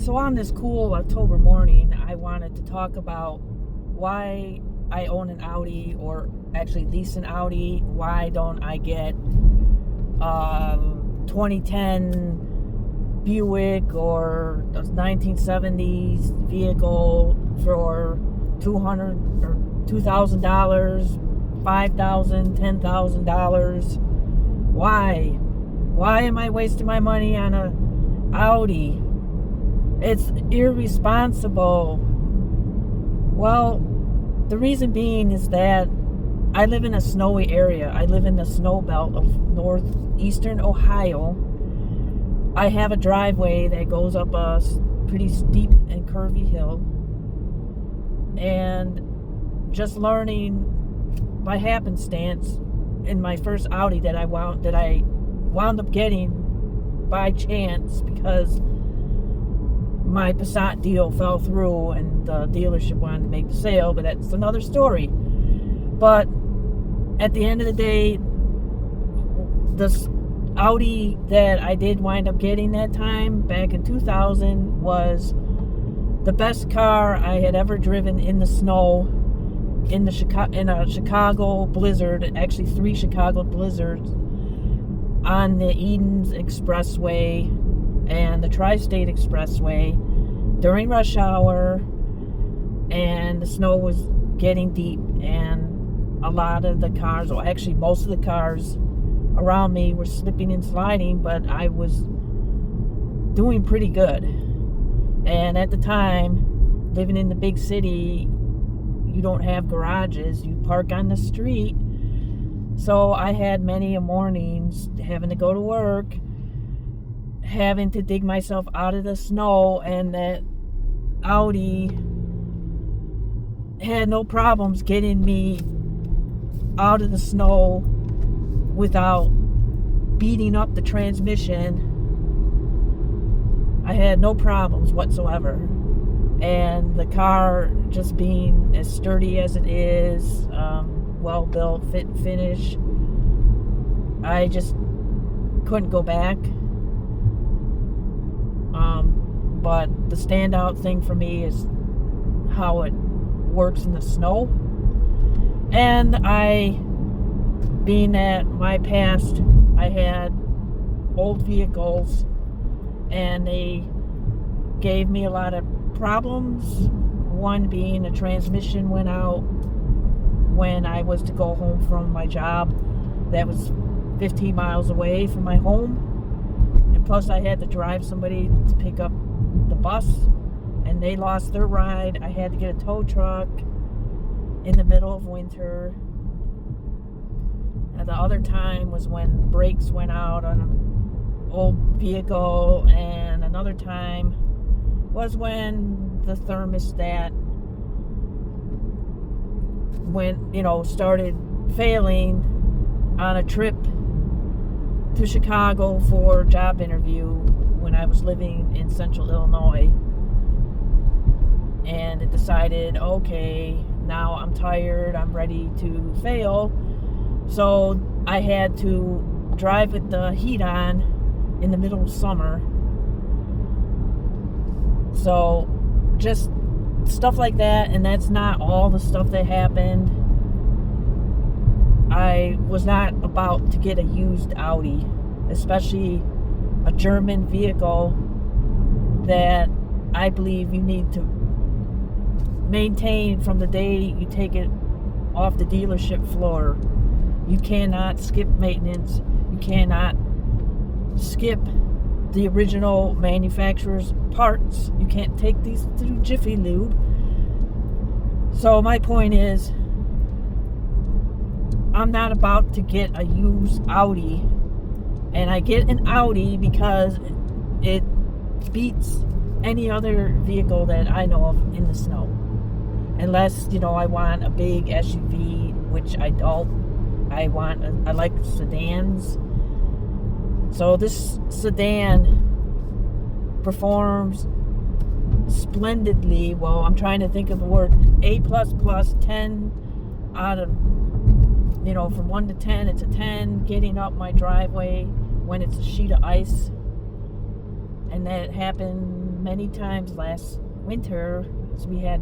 So on this cool October morning, I wanted to talk about why I own an Audi, or actually lease an Audi. Why don't I get 2010 Buick or a 1970s vehicle for $200 or $2,000, $5,000, $10,000? Why am I wasting my money on a Audi? It's irresponsible. Well, the reason being is that I live in a snowy area. I live in the snow belt of northeastern Ohio. I have a driveway that goes up a pretty steep and curvy hill. And just learning by happenstance in my first Audi that I wound up getting by chance because my Passat deal fell through and the dealership wanted to make the sale, but that's another story. But at the end of the day, this Audi that I did wind up getting that time back in 2000 was the best car I had ever driven in the snow in a Chicago blizzard, actually 3 Chicago blizzards, on the Edens Expressway and the Tri-State Expressway during rush hour, and the snow was getting deep, and a lot of the cars, or actually most of the cars around me, were slipping and sliding, but I was doing pretty good. And at the time, living in the big city, you don't have garages, you park on the street. So I had many mornings having to go to work, having to dig myself out of the snow, and that Audi had no problems getting me out of the snow without beating up the transmission. I had no problems whatsoever. And the car just being as sturdy as it is, well built, fit and finish, I just couldn't go back. But the standout thing for me is how it works in the snow. And being that my past, I had old vehicles and they gave me a lot of problems. One being the transmission went out when I was to go home from my job that was 15 miles away from my home. And plus I had to drive somebody to pick up the bus, and they lost their ride. I had to get a tow truck in the middle of winter. And the other time was when brakes went out on an old vehicle, and another time was when the thermostat started failing on a trip to Chicago for a job interview when I was living in central Illinois. And it decided, okay, now I'm tired, I'm ready to fail. So I had to drive with the heat on in the middle of summer. So just stuff like that, and that's not all the stuff that happened. I was not about to get a used Audi, especially a German vehicle that I believe you need to maintain from the day you take it off the dealership floor. You cannot skip maintenance. You cannot skip the original manufacturer's parts. You can't take these through Jiffy Lube. So my point is, I'm not about to get a used Audi. And I get an Audi because it beats any other vehicle that I know of in the snow. Unless, I want a big SUV, which I don't. I like sedans. So this sedan performs splendidly. Well, I'm trying to think of the word. A++, 10 out of, from 1 to 10, it's a 10. Getting up my driveway when it's a sheet of ice. And that happened many times last winter, so we had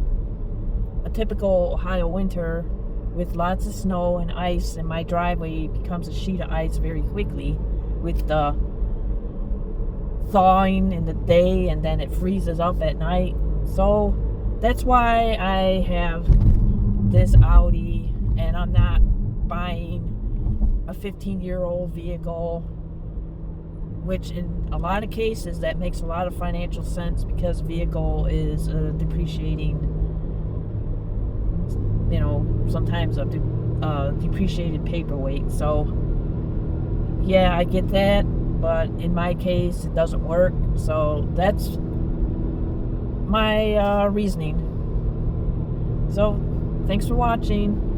a typical Ohio winter with lots of snow and ice, and my driveway becomes a sheet of ice very quickly with the thawing in the day, and then it freezes up at night. So that's why I have this Audi, and I'm not buying a 15-year-old vehicle, which in a lot of cases that makes a lot of financial sense because vehicle is depreciating, sometimes a depreciated paperweight. So yeah, I get that, but in my case it doesn't work. So that's my reasoning. So thanks for watching.